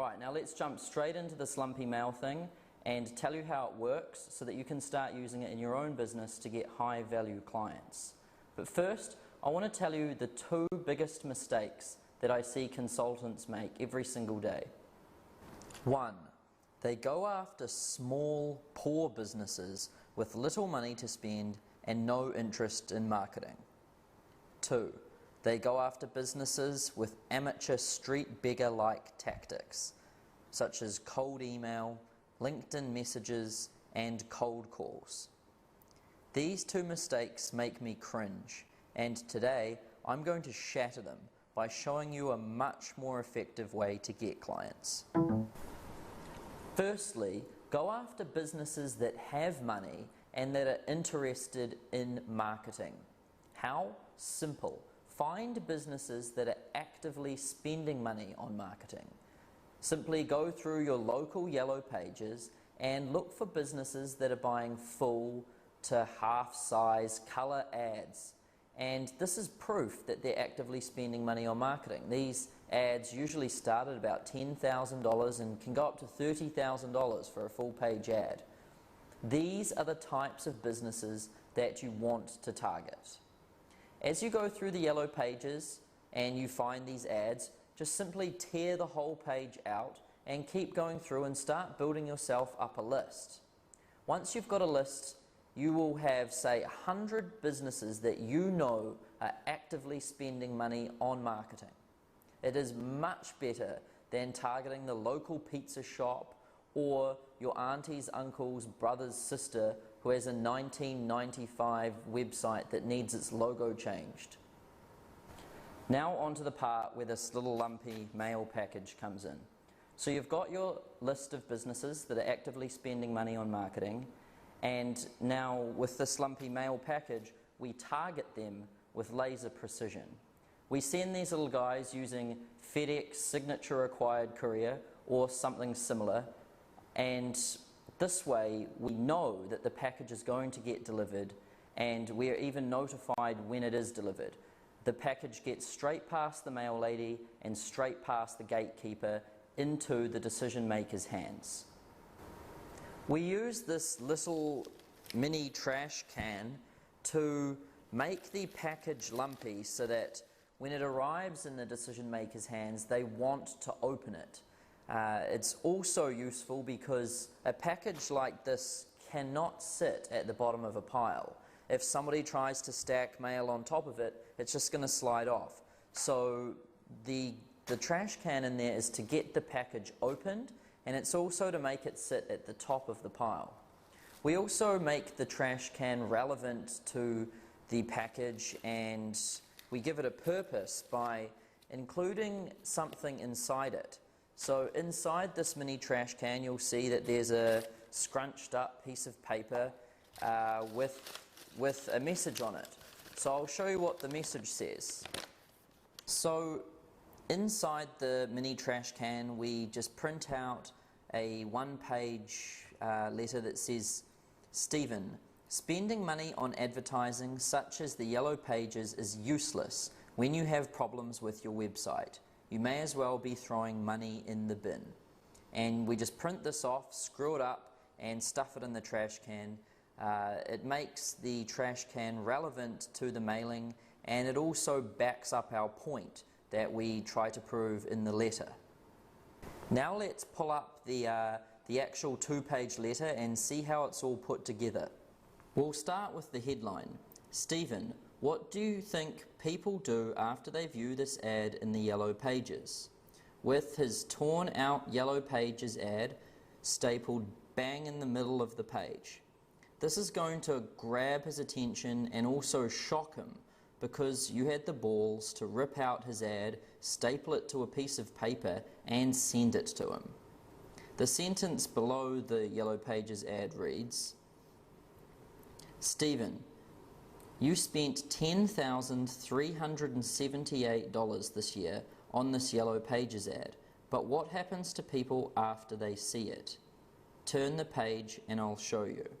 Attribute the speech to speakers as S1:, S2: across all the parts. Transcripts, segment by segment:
S1: Alright, now let's jump straight into the slumpy mail thing and tell you how it works so that you can start using it in your own business to get high value clients. But first, I want to tell you the two biggest mistakes that I see consultants make every single day. 1. They go after small, poor businesses with little money to spend and no interest in marketing. 2. They go after businesses with amateur street beggar-like tactics, such as cold email, LinkedIn messages, and cold calls. These two mistakes make me cringe, and today I'm going to shatter them by showing you a much more effective way to get clients. Firstly, go after businesses that have money and that are interested in marketing. How? Simple. Find businesses that are actively spending money on marketing. Simply go through your local yellow pages and look for businesses that are buying full to half-size colour ads. And this is proof that they're actively spending money on marketing. These ads usually start at about $10,000 and can go up to $30,000 for a full page ad. These are the types of businesses that you want to target. As you go through the yellow pages and you find these ads, just simply tear the whole page out and keep going through and start building yourself up a list. Once you've got a list, you will have, say, 100 businesses that you know are actively spending money on marketing. It is much better than targeting the local pizza shop or your auntie's uncle's brother's sister who has a 1995 website that needs its logo changed. Now on to the part where this little lumpy mail package comes in. So you've got your list of businesses that are actively spending money on marketing, and now with this lumpy mail package we target them with laser precision. We send these little guys using FedEx signature required courier or something similar, and this way we know that the package is going to get delivered, and we are even notified when it is delivered. The package gets straight past the mail lady and straight past the gatekeeper into the decision maker's hands. We use this little mini trash can to make the package lumpy so that when it arrives in the decision maker's hands, they want to open it. It's also useful because a package like this cannot sit at the bottom of a pile. If somebody tries to stack mail on top of it, it's just going to slide off. So the trash can in there is to get the package opened, and it's also to make it sit at the top of the pile. We also make the trash can relevant to the package, and we give it a purpose by including something inside it. So inside this mini trash can you'll see that there's a scrunched up piece of paper with a message on it. So I'll show you what the message says. So inside the mini trash can we just print out a one-page letter that says, "Stephen, spending money on advertising such as the yellow pages is useless when you have problems with your website. You may as well be throwing money in the bin." And we just print this off, screw it up and stuff it in the trash can. It makes the trash can relevant to the mailing, and it also backs up our point that we try to prove in the letter. Now let's pull up the actual two-page letter and see how it's all put together. We'll start with the headline. "Stephen, what do you think people do after they view this ad in the yellow pages?" With his torn out yellow pages ad stapled bang in the middle of the page. This is going to grab his attention and also shock him because you had the balls to rip out his ad, staple it to a piece of paper and send it to him. The sentence below the yellow pages ad reads, "Stephen, you spent $10,378 this year on this yellow pages ad, but what happens to people after they see it? Turn the page and I'll show you."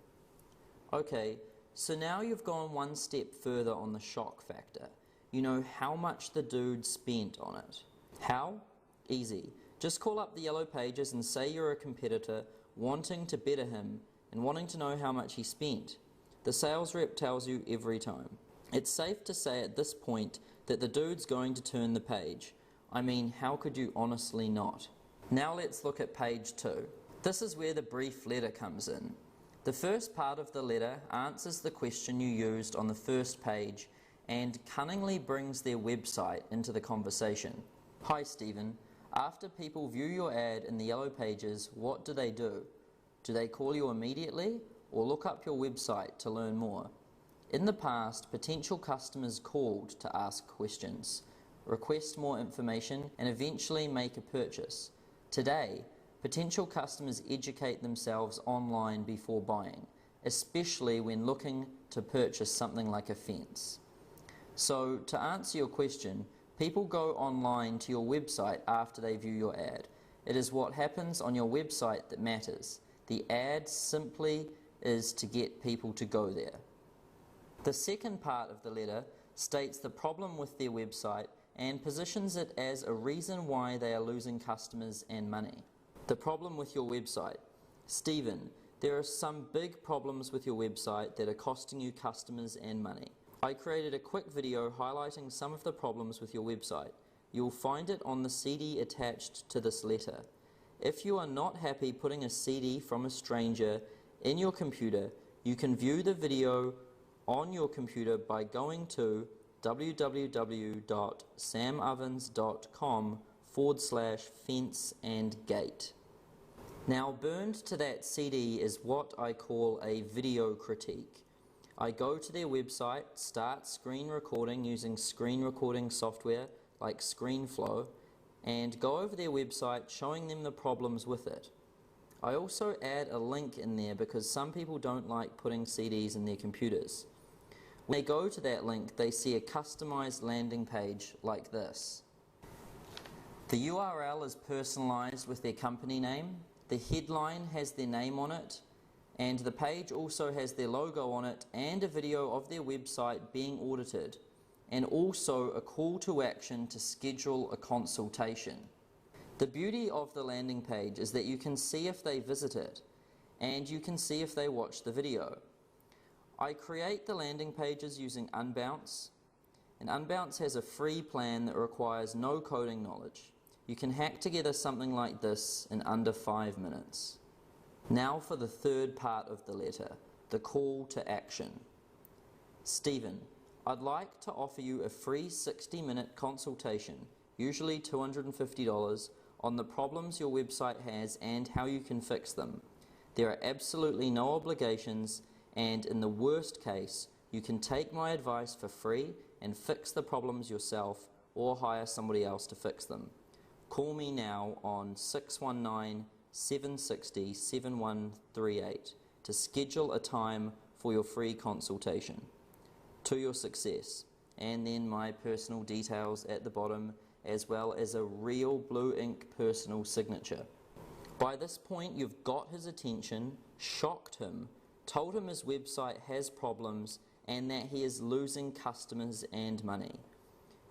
S1: Okay, so now you've gone one step further on the shock factor. You know how much the dude spent on it. How? Easy. Just call up the Yellow Pages and say you're a competitor wanting to better him and wanting to know how much he spent. The sales rep tells you every time. It's safe to say at this point that the dude's going to turn the page. I mean, how could you honestly not? Now let's look at page 2. This is where the brief letter comes in. The first part of the letter answers the question you used on the first page and cunningly brings their website into the conversation. Hi Stephen, after people view your ad in the Yellow Pages, what do they do? Do they call you immediately or look up your website to learn more? In the past, potential customers called to ask questions, request more information, and eventually make a purchase. Today, potential customers educate themselves online before buying, especially when looking to purchase something like a fence. So, to answer your question, people go online to your website after they view your ad. It is what happens on your website that matters. The ad simply is to get people to go there. The second part of the letter states the problem with their website and positions it as a reason why they are losing customers and money. The problem with your website. Stephen, there are some big problems with your website that are costing you customers and money. I created a quick video highlighting some of the problems with your website. You'll find it on the CD attached to this letter. If you are not happy putting a CD from a stranger in your computer, you can view the video on your computer by going to www.samovens.com/fence-and-gate. Now, burned to that CD is what I call a video critique. I go to their website, start screen recording using screen recording software like ScreenFlow, and go over their website showing them the problems with it. I also add a link in there because some people don't like putting CDs in their computers. When they go to that link, they see a customized landing page like this. The URL is personalized with their company name, the headline has their name on it, and the page also has their logo on it and a video of their website being audited, and also a call to action to schedule a consultation. The beauty of the landing page is that you can see if they visit it, and you can see if they watch the video. I create the landing pages using Unbounce, and Unbounce has a free plan that requires no coding knowledge. You can hack together something like this in under 5 minutes. Now for the third part of the letter, the call to action. Stephen, I'd like to offer you a free 60-minute consultation, usually $250, on the problems your website has and how you can fix them. There are absolutely no obligations, and in the worst case, you can take my advice for free and fix the problems yourself or hire somebody else to fix them. Call me now on 619-760-7138 to schedule a time for your free consultation. To your success. And then my personal details at the bottom, as well as a real blue ink personal signature. By this point, you've got his attention, shocked him, told him his website has problems and that he is losing customers and money.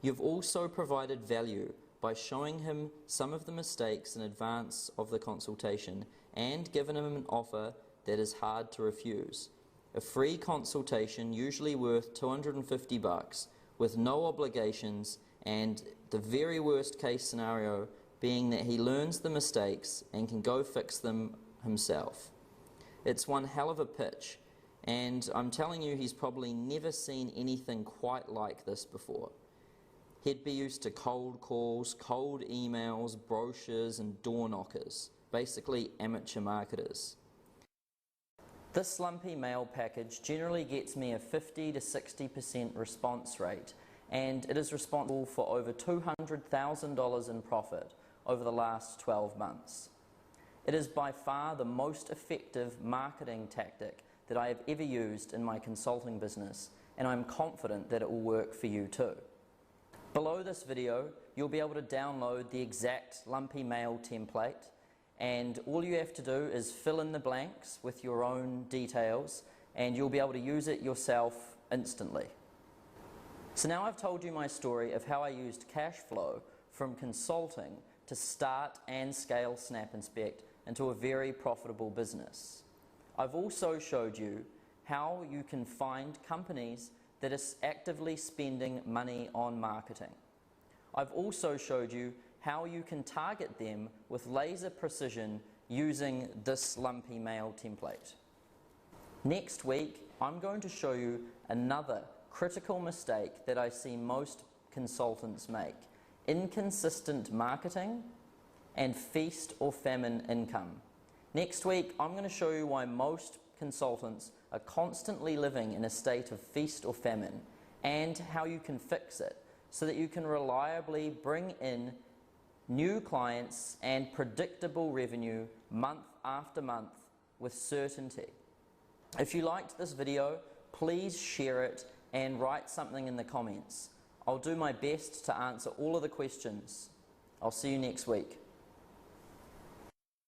S1: You've also provided value by showing him some of the mistakes in advance of the consultation and given him an offer that is hard to refuse. A free consultation, usually worth $250, with no obligations, and the very worst case scenario being that he learns the mistakes and can go fix them himself. It's one hell of a pitch, and I'm telling you, he's probably never seen anything quite like this before. He'd be used to cold calls, cold emails, brochures and door knockers, basically amateur marketers. This slumpy mail package generally gets me a 50 to 60% response rate, and it is responsible for over $200,000 in profit over the last 12 months. It is by far the most effective marketing tactic that I have ever used in my consulting business, and I'm confident that it will work for you too. Below this video, you'll be able to download the exact lumpy mail template, and all you have to do is fill in the blanks with your own details, and you'll be able to use it yourself instantly. So now I've told you my story of how I used cash flow from consulting to start and scale Snap Inspect into a very profitable business. I've also showed you how you can find companies that are actively spending money on marketing. I've also showed you how you can target them with laser precision using this lumpy mail template. Next week, I'm going to show you another critical mistake that I see most consultants make: inconsistent marketing and feast or famine income. Next week, I'm going to show you why most consultants are constantly living in a state of feast or famine and how you can fix it so that you can reliably bring in new clients and predictable revenue month after month with certainty. If you liked this video, please share it and write something in the comments. I'll do my best to answer all of the questions. I'll see you next week.